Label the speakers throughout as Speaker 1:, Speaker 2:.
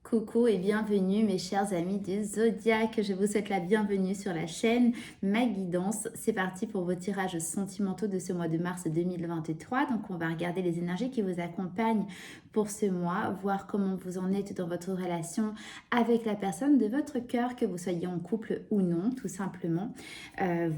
Speaker 1: Coucou et bienvenue mes chers amis du Zodiaque, je vous souhaite la bienvenue sur la chaîne Ma Guidance. C'est parti pour vos tirages sentimentaux de ce mois de mars 2023. Donc on va regarder les énergies qui vous accompagnent pour ce mois, voir comment vous en êtes dans votre relation avec la personne de votre cœur, que vous soyez en couple ou non, tout simplement,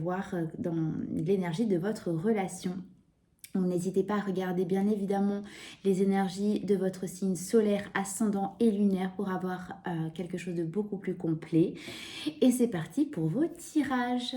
Speaker 1: voir dans l'énergie de votre relation. N'hésitez pas à regarder bien évidemment les énergies de votre signe solaire, ascendant et lunaire pour avoir quelque chose de beaucoup plus complet. Et c'est parti pour vos tirages.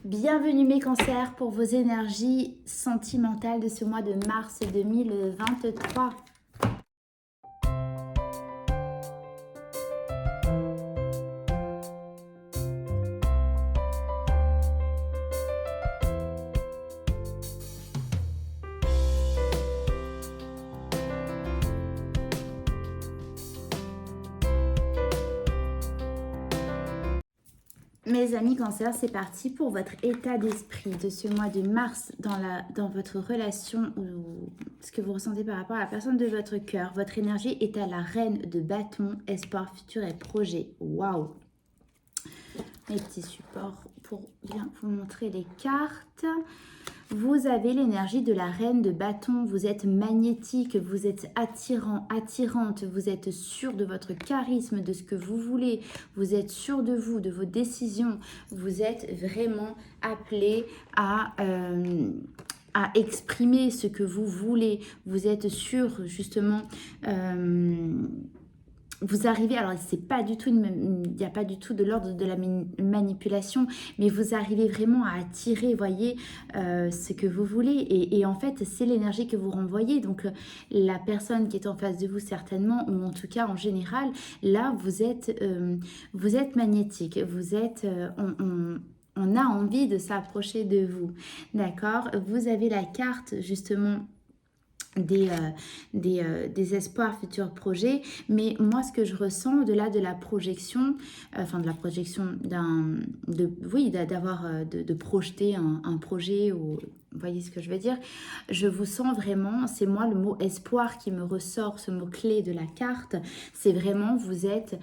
Speaker 1: Bienvenue mes cancers pour vos énergies sentimentales de ce mois de mars 2023. Mes amis cancers, c'est parti pour votre état d'esprit de ce mois de mars dans votre relation ou ce que vous ressentez par rapport à la personne de votre cœur. Votre énergie est à la reine de bâton, espoir, futur et projet. Waouh! Mes petits supports pour bien vous montrer les cartes. Vous avez l'énergie de la reine de bâton, vous êtes magnétique, vous êtes attirant, attirante, vous êtes sûr de votre charisme, de ce que vous voulez, vous êtes sûr de vous, de vos décisions, vous êtes vraiment appelé à exprimer ce que vous voulez, vous êtes sûr justement... vous arrivez, alors c'est pas du tout, il n'y a pas du tout de l'ordre de la manipulation, mais vous arrivez vraiment à attirer, voyez, ce que vous voulez. Et en fait, c'est l'énergie que vous renvoyez. Donc, la personne qui est en face de vous, certainement, ou en tout cas en général, là, vous êtes magnétique. Vous êtes... on a envie de s'approcher de vous. D'accord? Vous avez la carte, justement... Des espoirs futurs projets, mais moi ce que je ressens au-delà de la projection, de la projection d'avoir de projeter un projet, ou vous voyez ce que je veux dire, je vous sens vraiment, c'est moi le mot espoir qui me ressort, ce mot clé de la carte, c'est vraiment vous êtes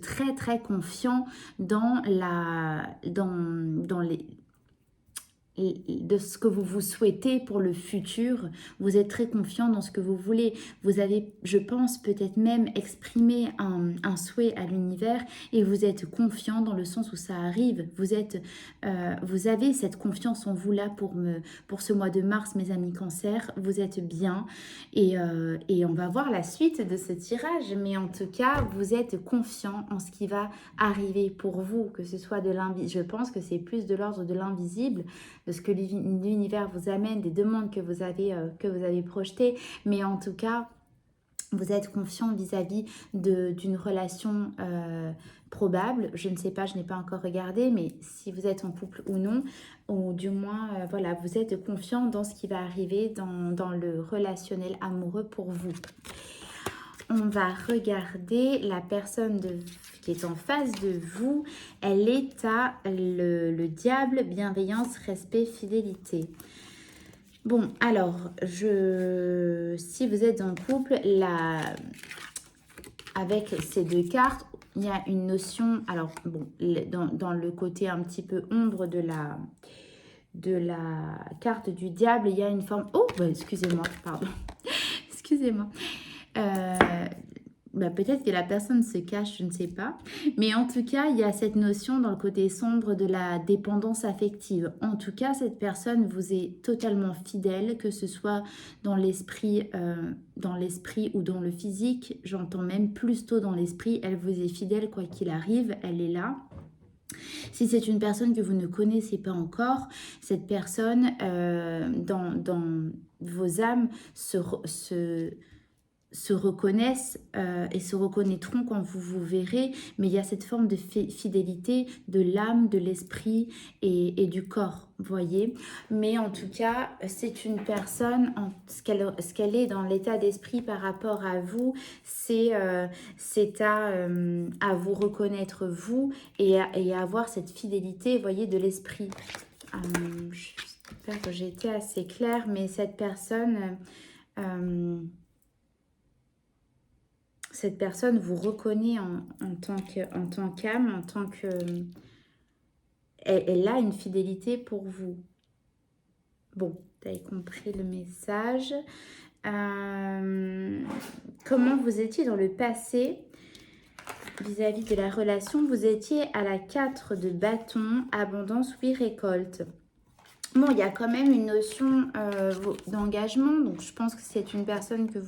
Speaker 1: très très confiant dans de ce que vous vous souhaitez pour le futur, vous êtes très confiant dans ce que vous voulez, vous avez, je pense, peut-être même exprimé un souhait à l'univers et vous êtes confiant dans le sens où ça arrive, vous avez cette confiance en vous là pour ce mois de mars, mes amis cancer, vous êtes bien et on va voir la suite de ce tirage, mais en tout cas, vous êtes confiant en ce qui va arriver pour vous, que ce soit de l'invisible, je pense que c'est plus de l'ordre de l'invisible, de ce que l'univers vous amène, des demandes que vous avez projetées, mais en tout cas, vous êtes confiant vis-à-vis d'une relation probable. Je ne sais pas, je n'ai pas encore regardé, mais si vous êtes en couple ou non, ou du moins, voilà, vous êtes confiant dans ce qui va arriver dans le relationnel amoureux pour vous. On va regarder la personne qui est en face de vous. Elle est à le diable, bienveillance, respect, fidélité. Bon, alors, si vous êtes en couple, avec ces deux cartes, il y a une notion, alors bon, dans le côté un petit peu ombre de la carte du diable, il y a une forme... Oh, excusez-moi, pardon. Excusez-moi. Peut-être que la personne se cache, je ne sais pas. Mais en tout cas, il y a cette notion dans le côté sombre de la dépendance affective. En tout cas, cette personne vous est totalement fidèle, que ce soit dans l'esprit ou dans le physique. J'entends même plus tôt dans l'esprit, elle vous est fidèle quoi qu'il arrive, elle est là. Si c'est une personne que vous ne connaissez pas encore, cette personne, dans vos âmes, se reconnaissent et se reconnaîtront quand vous vous verrez, mais il y a cette forme de fidélité de l'âme, de l'esprit et du corps, voyez. Mais en tout cas, c'est une personne, ce qu'elle est dans l'état d'esprit par rapport à vous, c'est à vous reconnaître vous et à avoir cette fidélité, voyez, de l'esprit. J'espère que j'ai été assez claire, mais cette personne... cette personne vous reconnaît en tant qu'âme, en tant que... Elle a une fidélité pour vous. Bon, vous avez compris le message. Comment vous étiez dans le passé vis-à-vis de la relation? Vous étiez à la 4 de bâton, abondance, oui, récolte. Bon, il y a quand même une notion d'engagement, donc je pense que c'est une personne que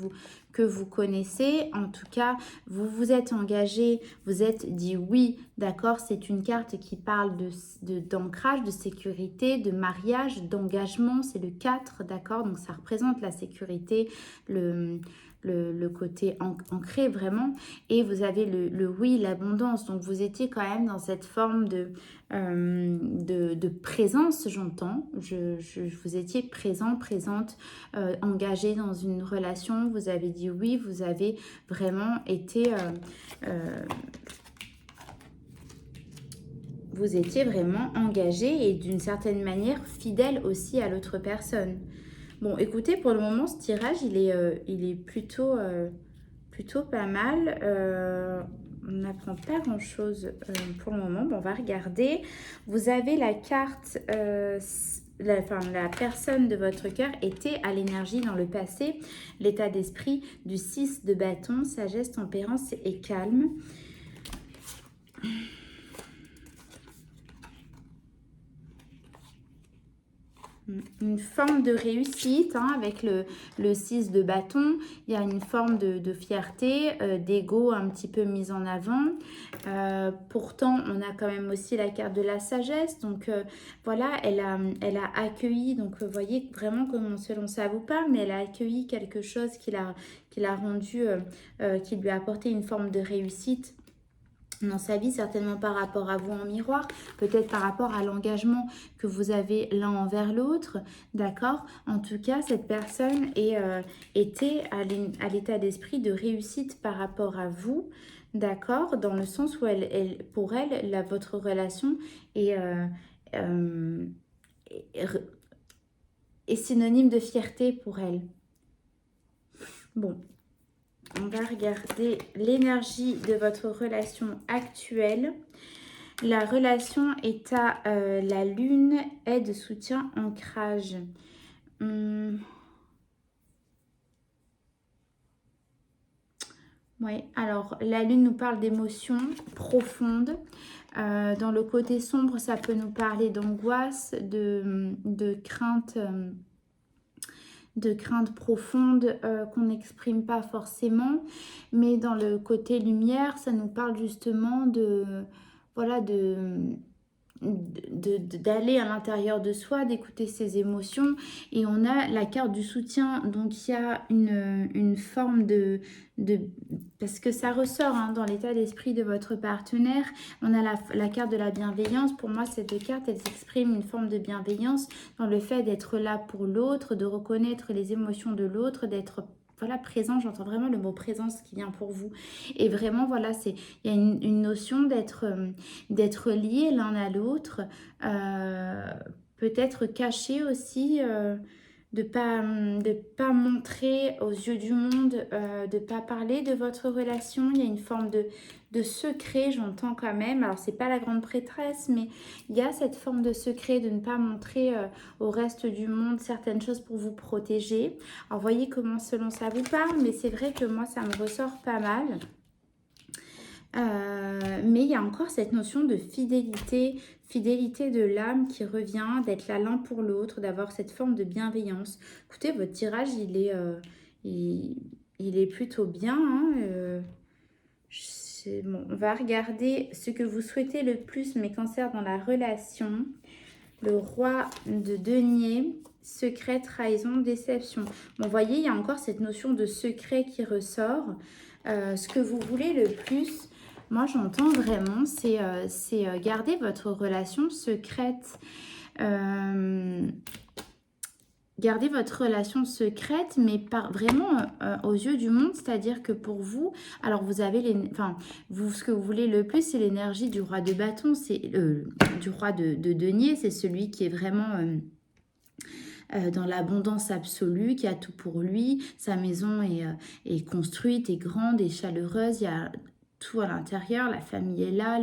Speaker 1: vous connaissez. En tout cas, vous vous êtes engagé, vous êtes dit oui, d'accord. C'est une carte qui parle d'ancrage, de sécurité, de mariage, d'engagement. C'est le 4, d'accord. Donc ça représente la sécurité, le côté ancré vraiment. Et vous avez le oui, l'abondance. Donc vous étiez quand même dans cette forme de présence, j'entends. Vous étiez présent, présente, engagé dans une relation. Vous avez dit oui, vous avez vraiment été... vous étiez vraiment engagé et d'une certaine manière fidèle aussi à l'autre personne. Bon, écoutez, pour le moment, ce tirage, il est plutôt pas mal. On n'apprend pas grand-chose pour le moment. Bon, on va regarder. Vous avez la carte... la personne de votre cœur était à l'énergie dans le passé. L'état d'esprit du 6 de bâton, sagesse, tempérance et calme. Une forme de réussite avec le 6 de bâton. Il y a une forme de fierté, d'ego un petit peu mise en avant. Pourtant, on a quand même aussi la carte de la sagesse. Donc voilà, elle a accueilli, donc vous voyez vraiment comment selon ça vous parle, mais elle a accueilli quelque chose qui l'a rendu, qui lui a apporté une forme de réussite dans sa vie, certainement par rapport à vous en miroir, peut-être par rapport à l'engagement que vous avez l'un envers l'autre, d'accord? En tout cas, cette personne était à l'état d'esprit de réussite par rapport à vous, d'accord? Dans le sens où pour elle, votre relation est synonyme de fierté pour elle. Bon. On va regarder l'énergie de votre relation actuelle. La relation est à la lune, aide, soutien, ancrage. Oui, alors la lune nous parle d'émotions profondes. Dans le côté sombre, ça peut nous parler d'angoisse, de crainte. De craintes profondes qu'on n'exprime pas forcément, mais dans le côté lumière, ça nous parle justement d'aller à l'intérieur de soi, d'écouter ses émotions. Et on a la carte du soutien, donc il y a une forme parce que ça ressort dans l'état d'esprit de votre partenaire. On a la carte de la bienveillance. Pour moi, ces deux cartes, elles expriment une forme de bienveillance dans le fait d'être là pour l'autre, de reconnaître les émotions de l'autre, d'être présent. J'entends vraiment le mot présence qui vient pour vous. Et vraiment, voilà, il y a une notion d'être liés l'un à l'autre, peut-être caché aussi, de pas montrer aux yeux du monde, de pas parler de votre relation. Il y a une forme de secret, j'entends quand même. Alors, c'est pas la grande prêtresse, mais il y a cette forme de secret, de ne pas montrer au reste du monde certaines choses pour vous protéger. Alors, voyez comment selon ça vous parle, mais c'est vrai que moi, ça me ressort pas mal. Mais il y a encore cette notion de fidélité de l'âme qui revient, d'être là l'un pour l'autre, d'avoir cette forme de bienveillance. Écoutez, votre tirage, il est plutôt bien. Bon, on va regarder ce que vous souhaitez le plus, mes cancers, dans la relation. Le roi de denier, secret, trahison, déception. Bon, vous voyez, il y a encore cette notion de secret qui ressort. Ce que vous voulez le plus... Moi, j'entends vraiment, c'est garder votre relation secrète. Gardez votre relation secrète, mais vraiment aux yeux du monde. C'est-à-dire que pour vous, alors vous avez ce que vous voulez le plus, c'est l'énergie du roi de bâton, c'est du roi de denier. C'est celui qui est vraiment... dans l'abondance absolue, qui a tout pour lui. Sa maison est construite, est grande, est chaleureuse, il y a tout à l'intérieur, la famille est là,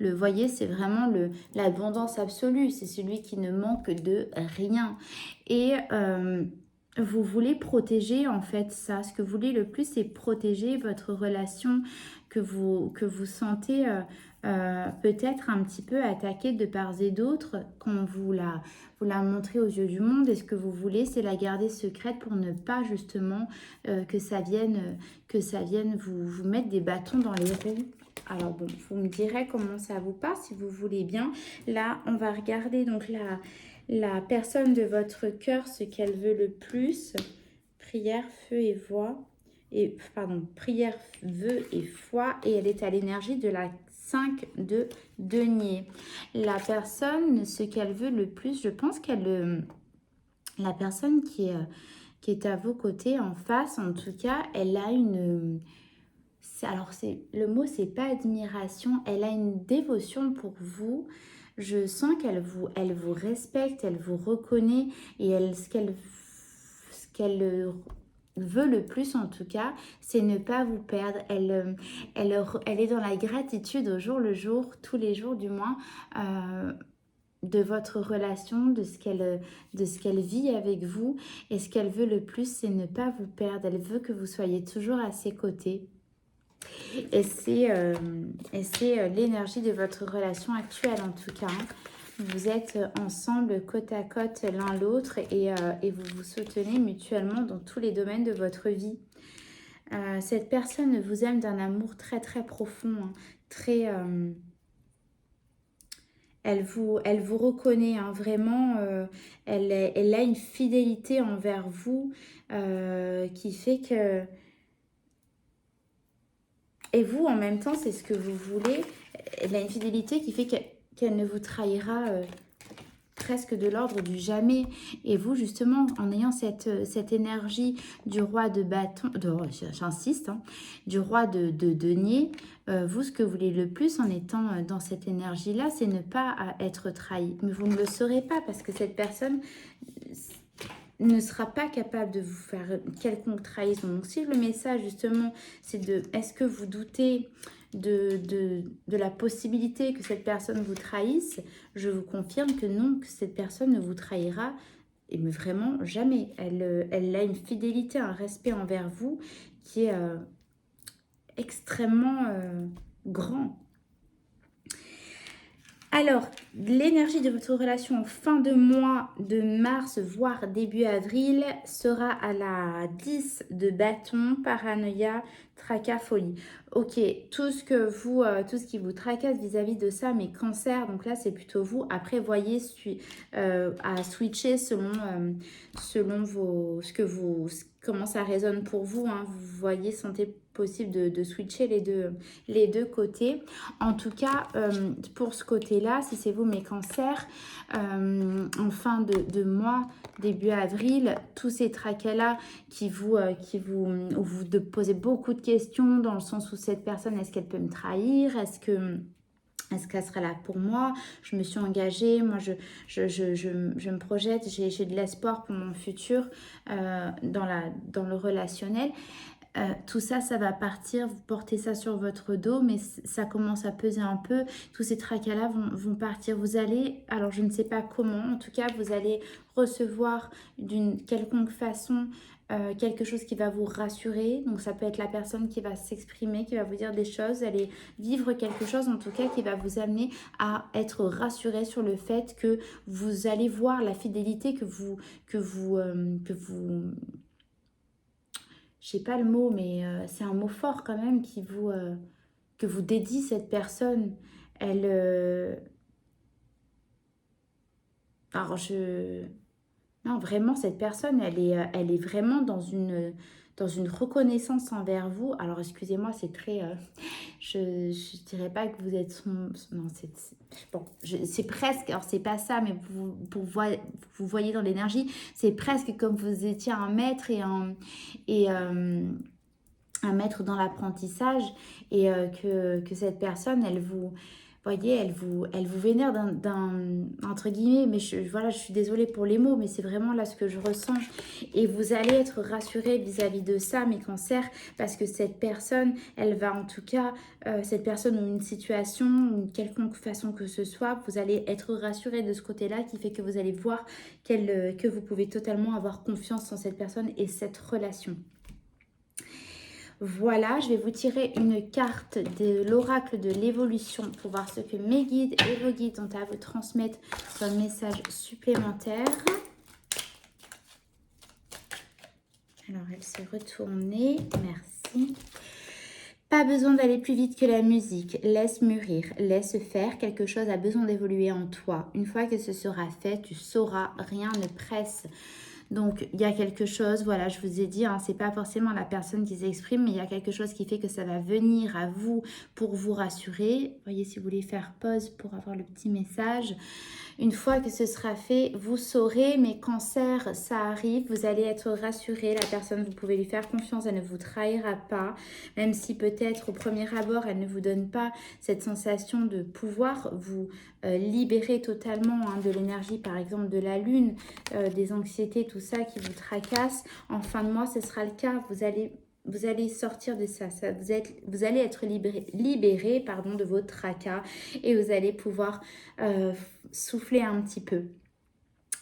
Speaker 1: voyez, c'est vraiment l'abondance absolue, c'est celui qui ne manque de rien. Et vous voulez protéger en fait ça, ce que vous voulez le plus, c'est protéger votre relation que vous sentez peut-être un petit peu attaquée de part et d'autre quand vous la montrez aux yeux du monde. Et ce que vous voulez, c'est la garder secrète pour ne pas justement que ça vienne vous mettre des bâtons dans les roues. Alors bon, vous me direz comment ça vous passe si vous voulez bien. Là, on va regarder donc la personne de votre cœur, ce qu'elle veut le plus. Prière, feu et voix. Prière, vœu et foi. Et elle est à l'énergie de la 5 de denier. La personne, ce qu'elle veut le plus, je pense la personne qui est à vos côtés, en face, en tout cas, elle a une... le mot, c'est pas admiration, elle a une dévotion pour vous. Je sens elle vous respecte, elle vous reconnaît et ce qu'elle veut le plus en tout cas, c'est ne pas vous perdre. Elle est dans la gratitude au jour le jour, tous les jours du moins, de votre relation, de ce qu'elle vit avec vous. Et ce qu'elle veut le plus, c'est ne pas vous perdre. Elle veut que vous soyez toujours à ses côtés. Et c'est l'énergie de votre relation actuelle en tout cas. Vous êtes ensemble côte à côte l'un l'autre et vous vous soutenez mutuellement dans tous les domaines de votre vie. Cette personne vous aime d'un amour très très profond, hein, très... elle vous reconnaît, hein, vraiment, elle a une fidélité envers vous qui fait que... Et vous, en même temps, c'est ce que vous voulez. Elle a une fidélité qui fait qu'elle ne vous trahira presque de l'ordre du jamais. Et vous, justement, en ayant cette énergie du roi de bâton, j'insiste, hein, du roi de denier, vous, ce que vous voulez le plus en étant dans cette énergie-là, c'est ne pas être trahi. Mais vous ne le saurez pas parce que cette personne ne sera pas capable de vous faire quelconque trahison. Donc si le message justement c'est est-ce que vous doutez de la possibilité que cette personne vous trahisse, je vous confirme que non, que cette personne ne vous trahira, mais vraiment jamais. Elle a une fidélité, un respect envers vous qui est extrêmement grand. Alors, l'énergie de votre relation en fin de mois de mars, voire début avril, sera à la 10 de bâton, paranoïa, tracas, folie. Ok, tout ce qui vous tracasse vis-à-vis de ça, mais cancer, donc là c'est plutôt vous. Après, voyez à switcher selon comment ça résonne pour vous, hein. Vous voyez, sentez possible de switcher les deux côtés. En tout cas, pour ce côté-là, si c'est vous mes cancers, en fin de mois, début avril, tous ces tracas-là où vous posez beaucoup de questions dans le sens où cette personne, est-ce qu'elle peut me trahir? Est-ce qu'elle sera là pour moi? Je me suis engagée, moi je me projette, j'ai de l'espoir pour mon futur dans le relationnel. Tout ça, ça va partir, vous portez ça sur votre dos, mais ça commence à peser un peu. Tous ces tracas-là vont partir. Vous allez, alors je ne sais pas comment, en tout cas, vous allez recevoir d'une quelconque façon quelque chose qui va vous rassurer. Donc ça peut être la personne qui va s'exprimer, qui va vous dire des choses. Vous allez vivre quelque chose, en tout cas, qui va vous amener à être rassuré sur le fait que vous allez voir la fidélité que vous je sais pas le mot, mais c'est un mot fort quand même que vous dédie cette personne. Alors non, vraiment, cette personne, elle est vraiment dans une reconnaissance envers vous. Alors, excusez-moi, c'est très... je dirais pas que vous êtes non, bon, c'est presque... Alors, c'est pas ça, mais vous voyez dans l'énergie, c'est presque comme vous étiez un maître un maître dans l'apprentissage et que cette personne, voyez, elle vous vénère entre guillemets, mais voilà, je suis désolée pour les mots, mais c'est vraiment là ce que je ressens. Et vous allez être rassuré vis-à-vis de ça, mes cancers, parce que cette personne, elle va en tout cas, cette personne ou une situation, une quelconque façon que ce soit, vous allez être rassuré de ce côté-là, qui fait que vous allez voir que vous pouvez totalement avoir confiance en cette personne et cette relation. Voilà, je vais vous tirer une carte de l'oracle de l'évolution pour voir ce que mes guides et vos guides ont à vous transmettre comme message supplémentaire. Alors, elle s'est retournée. Merci. Pas besoin d'aller plus vite que la musique. Laisse mûrir, laisse faire. Quelque chose a besoin d'évoluer en toi. Une fois que ce sera fait, tu sauras, rien ne presse. Donc, il y a quelque chose, voilà, je vous ai dit, hein, c'est pas forcément la personne qui s'exprime, mais il y a quelque chose qui fait que ça va venir à vous pour vous rassurer. Voyez, si vous voulez faire pause pour avoir le petit message. Une fois que ce sera fait, vous saurez, mais cancer, ça arrive, vous allez être rassuré. La personne, vous pouvez lui faire confiance, elle ne vous trahira pas, même si peut-être au premier abord, elle ne vous donne pas cette sensation de pouvoir vous libérer totalement de l'énergie, par exemple de la lune, des anxiétés, tout ça qui vous tracasse. En fin de mois, ce sera le cas, vous allez sortir de ça, vous allez être libéré pardon, de vos tracas et vous allez pouvoir souffler un petit peu.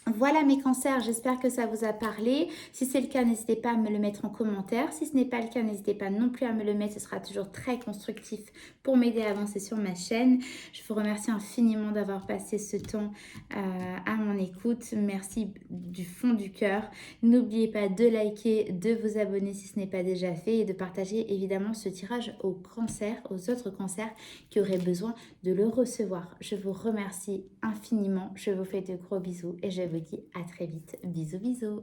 Speaker 1: Voilà mes cancers, j'espère que ça vous a parlé. Si c'est le cas, n'hésitez pas à me le mettre en commentaire. Si ce n'est pas le cas, n'hésitez pas non plus à me le mettre. Ce sera toujours très constructif pour m'aider à avancer sur ma chaîne. Je vous remercie infiniment d'avoir passé ce temps à mon écoute. Merci du fond du cœur. N'oubliez pas de liker, de vous abonner si ce n'est pas déjà fait et de partager évidemment ce tirage aux cancers, aux autres cancers qui auraient besoin de le recevoir. Je vous remercie infiniment. Je vous fais de gros bisous et je vous dis à très vite. Bisous, bisous.